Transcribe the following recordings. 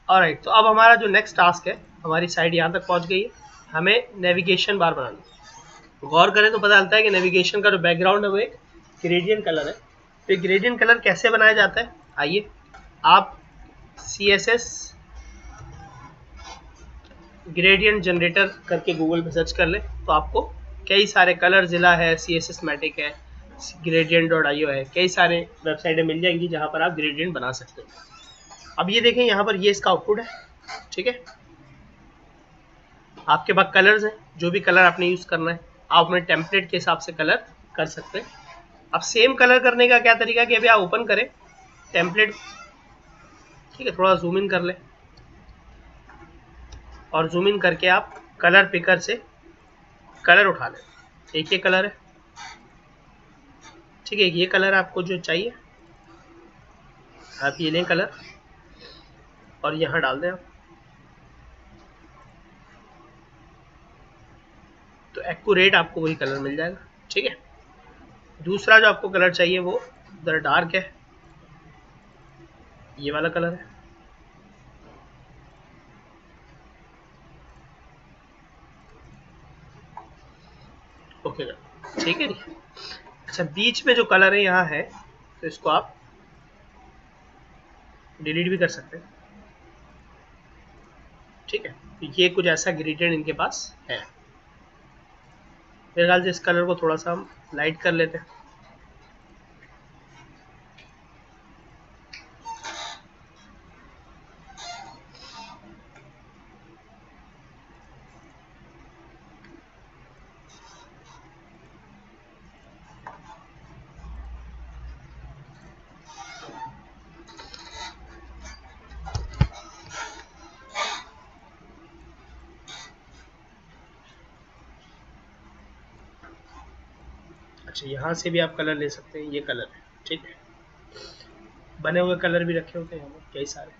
Alright, तो अब हमारा जो नेक्स्ट टास्क है, हमारी साइड यहाँ तक पहुँच गई है, हमें नेविगेशन बार बनाना है। गौर करें तो पता चलता है कि नेविगेशन का जो बैकग्राउंड है वो एक ग्रेडियंट कलर है। तो ग्रेडियंट कलर कैसे बनाया जाता है, आइए आप CSS ग्रेडियंट जनरेटर करके गूगल पे सर्च कर ले, तो आपको कई सारे कलर जिला है, CSS मैटिक है, gradient.io है, कई सारे वेबसाइटें मिल जाएंगी जहां पर आप ग्रेडियंट बना सकते हो। अब ये देखें, यहाँ पर ये इसका आउटपुट है, ठीक है। आपके पास कलर्स हैं, जो भी कलर आपने यूज करना है आप अपने टेम्पलेट के हिसाब से कलर कर सकते हैं। अब सेम कलर करने का क्या तरीका है कि अभी आप ओपन करें टेम्पलेट, ठीक है, थोड़ा जूम इन कर ले और जूम इन करके आप कलर पिकर से कलर उठा लें। एक ये कलर है, ठीक है, ये कलर आपको जो चाहिए आप ये लें कलर और यहाँ डाल दें आप, तो एक्यूरेट आपको वही कलर मिल जाएगा, ठीक है। दूसरा जो आपको कलर चाहिए वो जरा डार्क है, ये वाला कलर है, ओके, ठीक है जी। अच्छा, बीच में जो कलर है यहाँ है, तो इसको आप डिलीट भी कर सकते हैं, ठीक है। तो ये कुछ ऐसा ग्रेडियंट इनके पास है। मेरे ख्याल से इस कलर को थोड़ा सा हम लाइट कर लेते हैं। अच्छा, यहाँ से भी आप कलर ले सकते हैं, ये कलर है, ठीक है। बने हुए कलर भी रखे होते हैं यहाँ पर, कई सारे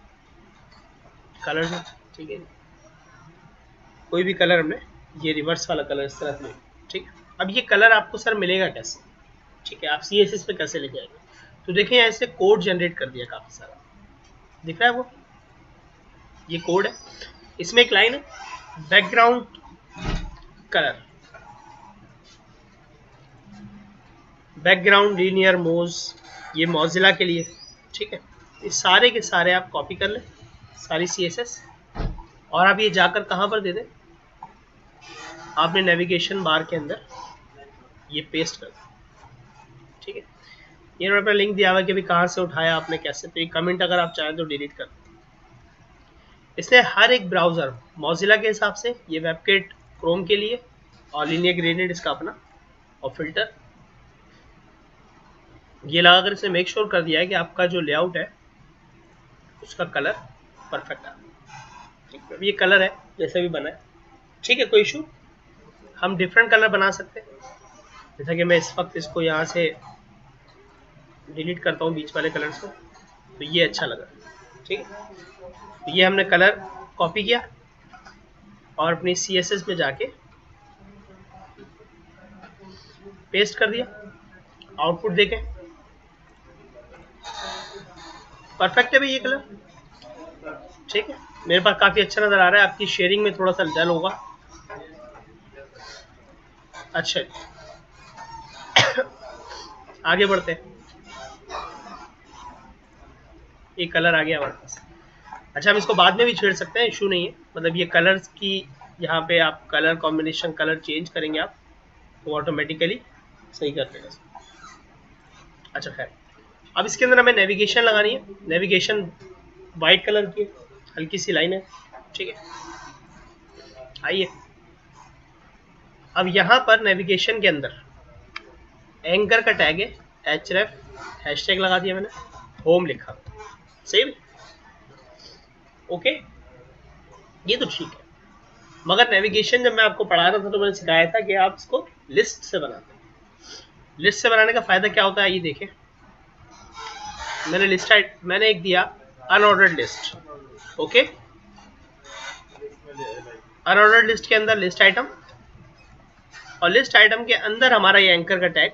कलर हैं, ठीक है। कोई भी कलर हमने, ये रिवर्स वाला कलर इस तरह से, ठीक है। अब ये कलर आपको सर मिलेगा कैसे, ठीक है, आप CSS पे कैसे लेके आएंगे? तो देखिए यहाँ इसने कोड जनरेट कर दिया, काफी सारा दिख रहा है वो, ये कोड है। इसमें एक लाइन है, बैकग्राउंड कलर, बैकग्राउंड लीनियर मोज, ये मॉजिला के लिए, ठीक है। ये सारे के सारे आप कॉपी कर लें, सारी CSS, और आप ये जाकर कहाँ पर दे दें, आपने नेविगेशन बार के अंदर ये पेस्ट कर दें, ठीक है। ये उन्होंने अपना लिंक दिया हुआ कि अभी कहाँ से उठाया आपने, कैसे, तो ये कमेंट अगर आप चाहें तो डिलीट कर दें। इसने हर एक ब्राउज़र मॉजिला के हिसाब से, ये वेबकिट क्रोम के लिए, और लीनियर ग्रेडियंट इसका अपना, और फिल्टर ये लगाकर इसने मेक श्योर कर दिया है कि आपका जो लेआउट है उसका कलर परफेक्ट है, ठीक है। ये कलर है जैसे भी बना है, ठीक है, कोई इशू। हम डिफरेंट कलर बना सकते हैं, जैसा कि मैं इस वक्त इसको यहाँ से डिलीट करता हूँ बीच वाले कलर्स को, तो ये अच्छा लगा, ठीक है। तो ये हमने कलर कॉपी किया और अपनी CSS में जाके पेस्ट कर दिया, आउटपुट देखें, परफेक्ट है भाई ये कलर, ठीक है। मेरे पास काफी अच्छा नजर आ रहा है, आपकी शेयरिंग में थोड़ा सा डल होगा। अच्छा आगे बढ़ते हैं, ये कलर आ गया हमारे पास। अच्छा, हम इसको बाद में भी छेड़ सकते हैं, इशू नहीं है, मतलब ये कलर्स की यहाँ पे आप कलर कॉम्बिनेशन, कलर चेंज करेंगे आप तो ऑटोमेटिकली सही कर देगा। अच्छा खैर, अब इसके अंदर हमें नेविगेशन लगानी है। नेविगेशन वाइट कलर की हल्की सी लाइन है, ठीक है। आइए, अब यहाँ पर नेविगेशन के अंदर एंकर का टैग है href, हैशटैग लगा दिया मैंने, होम लिखा, सेव, ओके, ये तो ठीक है। मगर नेविगेशन जब मैं आपको पढ़ा रहा था तो मैंने सिखाया था कि आप इसको लिस्ट से बनाते हैं। लिस्ट से बनाने का फायदा क्या होता है, ये देखें, मैंने एक दिया unordered list, okay. Unordered list के अंदर लिस्ट आइटम, और लिस्ट आइटम के अंदर हमारा ये एंकर का टैग,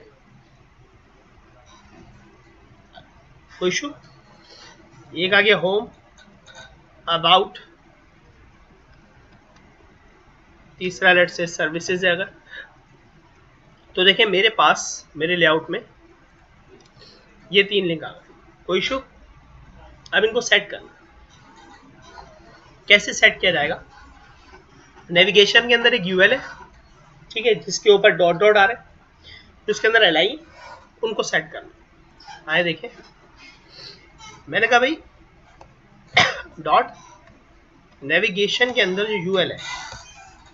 कोई इशू। एक आ गया होम, अबाउट, तीसरा लेट से सर्विसेज है अगर, तो देखिए मेरे पास मेरे लेआउट में ये 3 लिंक आ गए, कोई इशू। अब इनको सेट करना, कैसे सेट किया जाएगा? नेविगेशन के अंदर एक यूएल है, ठीक है, जिसके ऊपर डॉट डॉट आ रहे हैं, उसके अंदर एलआई, उनको सेट करना। आए देखें, मैंने कहा भाई डॉट नेविगेशन के अंदर जो यूएल है,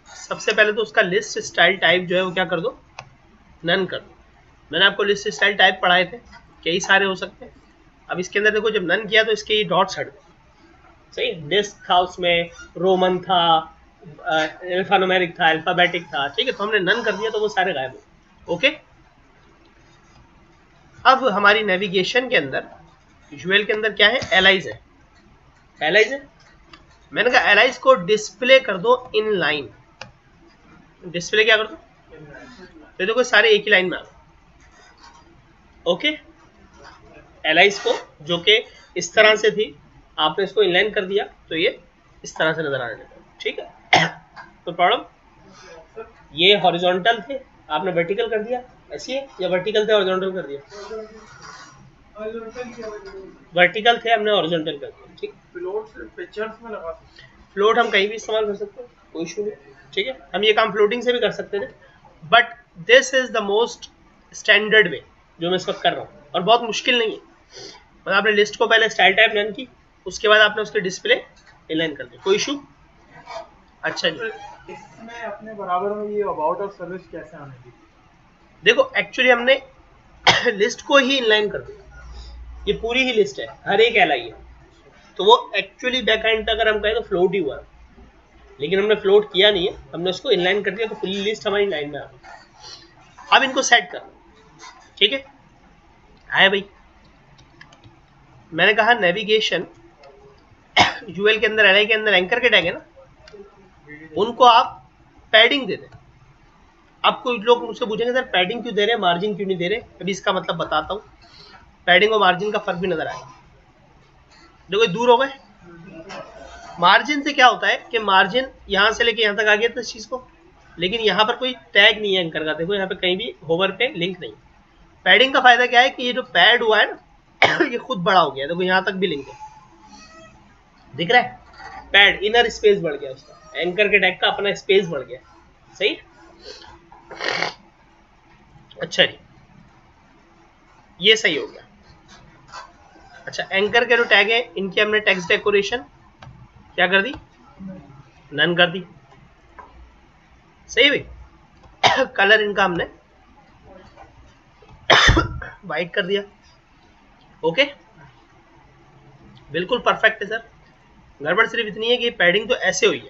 सबसे पहले तो उसका लिस्ट स्टाइल टाइप जो है वो क्या कर दो, नन कर दो। मैंने आपको लिस्ट स्टाइल टाइप पढ़ाए थे, कई सारे हो सकते हैं। अब इसके अंदर देखो, जब नन किया तो इसके ये डॉट्स हट गए, सही। डिस्क था, उसमें रोमन था, अल्फान्यूमेरिक था, अल्फाबेटिक था, ठीक है, तो हमने नन कर दिया तो वो सारे गायब हो। ओके, अब हमारी नेविगेशन के अंदर यूएल के अंदर क्या है, एलाइज है, एलाइज है। मैंने कहा एलाइज को डिस्प्ले कर दो इन लाइन, डिस्प्ले क्या कर दो, तो देखो सारे एक ही लाइन में आ गए। ओके, एलाइज को जो कि इस तरह से थी, आपने इसको इनलाइन कर दिया तो ये इस तरह से नजर आने लगा, ठीक है। तो प्रॉब्लम, ये हॉरिजॉन्टल थे, आपने वर्टिकल कर दिया, ऐसी है, या वर्टिकल थे हॉरिजॉन्टल कर दिया, वर्टिकल थे हमने हॉरिजॉन्टल कर दिया, ठीक। फ्लोट हम कहीं भी इस्तेमाल कर सकते हैं, कोई इशू नहीं, ठीक है। हम ये काम फ्लोटिंग से भी कर सकते थे, but this is the most standard वे जो मैं इस वक्त कर रहा हूँ, और बहुत मुश्किल नहीं है। मतलब आपने लिस्ट को पहले स्टाइल टाइप रन की, उसके बाद आपने उसके डिस्प्ले इनलाइन कर दिया, कोई इशू। अच्छा जी, इसमें अपने बराबर में ये अबाउट और सर्विस कैसे आने दी? देखो एक्चुअली हमने लिस्ट को ही इनलाइन कर दिया, ये पूरी ही लिस्ट है, हर एक एलआई है, तो वो एक्चुअली बैक एंड अगर हम कहें तो फ्लोट ही हुआ, लेकिन हमने फ्लोट किया नहीं है, हमने उसको इनलाइन कर दिया, तो पूरी लिस्ट हमारी लाइन में आ गई। अब इनको सेट करना, ठीक है। आया भाई, मैंने कहा नेविगेशन यूएल के अंदर, एलआई के अंदर एंकर के टैग है ना, उनको आप पैडिंग दे दें। अब कुछ लोग मुझसे पूछेंगे सर पैडिंग क्यों दे रहे हैं, मार्जिन क्यों नहीं दे रहे? अभी इसका मतलब बताता हूँ। पैडिंग और मार्जिन का फर्क भी नजर आएगा, देखो दूर हो गए। मार्जिन से क्या होता है कि मार्जिन यहाँ से लेके यहाँ तक आ गया था इस चीज को, लेकिन यहाँ पर कोई टैग नहीं है एंकर का, देखो यहाँ पे कहीं भी होवर पे लिंक नहीं। पैडिंग का फायदा क्या है कि ये जो पैड हुआ है ना ये खुद बड़ा हो गया, देखो यहाँ तक भी लिंक है, दिख रहा है, पैड इनर स्पेस बढ़ गया उसका, एंकर के टैग का अपना स्पेस बढ़ गया, सही। अच्छा जी, ये सही हो गया। अच्छा, एंकर के जो टैग है इनकी हमने टेक्स्ट डेकोरेशन क्या कर दी, नन कर दी, सही भाई। कलर इनका हमने वाइट कर दिया, ओके, बिल्कुल परफेक्ट है सर। गड़बड़ सिर्फ इतनी है कि पैडिंग तो ऐसे हुई है,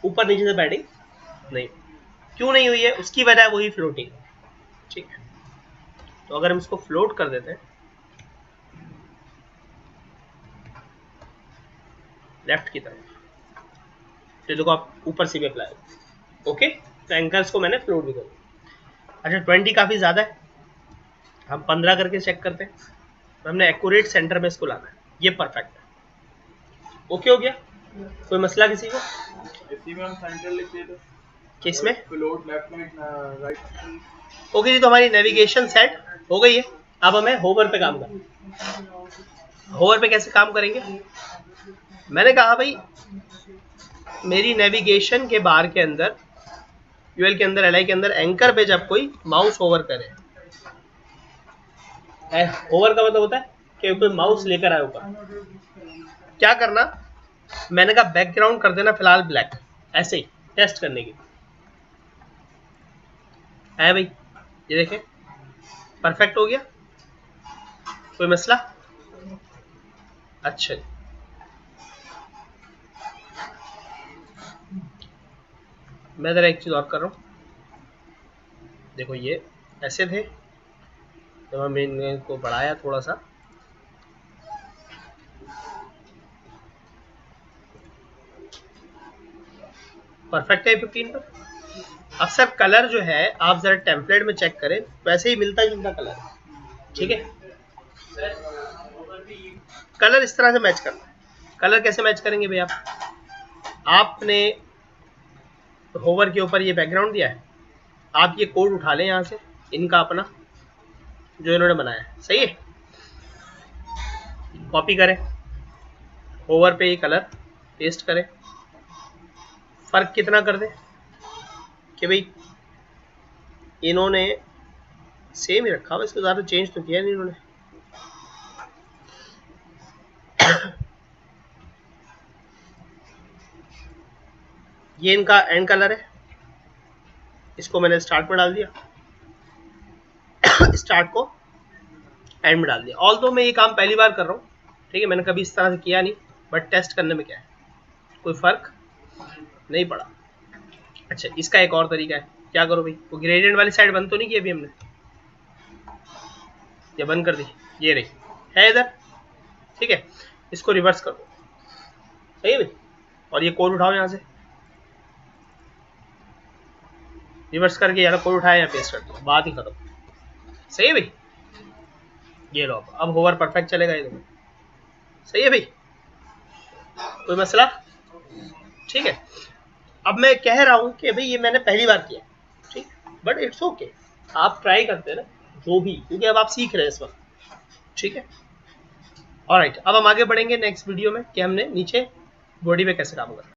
ऊपर नीचे से पैडिंग नहीं। क्यों नहीं हुई है उसकी वजह वही फ्लोटिंग, ठीक है। तो अगर हम इसको फ्लोट कर देते हैं लेफ्ट की तरफ, तो देखो आप ऊपर से भी अप्लाई, ओके। तो एंकर्स को मैंने फ्लोट भी कर दिया। अच्छा 20 काफी ज्यादा है, हम 15 करके चेक करते हैं, तो हमने एक्यूरेट सेंटर में इसको लाना है, ये परफेक्ट है, ओके हो गया। कोई मसला किसी को? इसी में हम सेंटर लिख देते, किसमें? Float left right. ओके जी, तो हमारी नेविगेशन सेट हो गई है। अब हमें होवर पे काम करना। होवर पे कैसे काम करेंगे? मैंने कहा भाई मेरी नेविगेशन के बार के अंदर, यूएल के अंदर, एलआई के अंदर एंकर पे जब कोई माउस होवर करे, होवर का मतलब होता है कि कोई माउस लेकर आए ऊपर, क्या करना, मैंने कहा बैकग्राउंड कर देना फिलहाल ब्लैक, ऐसे ही टेस्ट करने की है भाई। ये देखें परफेक्ट हो गया, कोई मसला? अच्छा, मैं जरा एक चीज और कर रहा हूँ, देखो ये ऐसे थे, तो हमने इनको बढ़ाया थोड़ा सा, परफेक्ट है 15 पर। अब सर कलर जो है आप जरा टेम्पलेट में चेक करें, वैसे ही मिलता जुलता कलर है, ठीक है। कलर इस तरह से मैच करना है, कलर कैसे मैच करेंगे भैया? आपने होवर के ऊपर ये बैकग्राउंड दिया है, आप ये कोड उठा लें यहाँ से, इनका अपना जो इन्होंने बनाया है, सही है, कॉपी करें, होवर पे ये कलर पेस्ट करें, फर्क कितना कर दें कि भाई इन्होंने सेम ही रखा, इसको ज़्यादा चेंज तो किया नहीं इन्होंने। ये इनका एंड कलर है, इसको मैंने स्टार्ट में डाल दिया, स्टार्ट को एंड में डाल दिया। ऑल तो मैं ये काम पहली बार कर रहा हूँ, ठीक है, मैंने कभी इस तरह से किया नहीं, बट टेस्ट करने में क्या है, कोई फर्क नहीं पड़ा। अच्छा, इसका एक और तरीका है, क्या करो भाई, वो ग्रेडियंट वाली साइड बंद तो नहीं की अभी हमने, ये बंद कर दी, ये रही है इधर, ठीक है, इसको रिवर्स कर दो, सही है भाई, और ये कोड उठाओ यहाँ से, रिवर्स करके यार कोड उठाया या पेस्ट कर दो, बात ही खत्म, सही है भाई। ये लो, अब होवर परफेक्ट चलेगा ये देखो, सही है भाई, कोई मसला? ठीक है, अब मैं कह रहा हूं कि भाई ये मैंने पहली बार किया, ठीक, बट इट्स ओके, आप ट्राई करते हैं ना जो भी, क्योंकि अब आप सीख रहे हैं इस वक्त, ठीक है। ऑलराइट, अब हम आगे बढ़ेंगे नेक्स्ट वीडियो में कि हमने नीचे बॉडी पे कैसे काम करना है।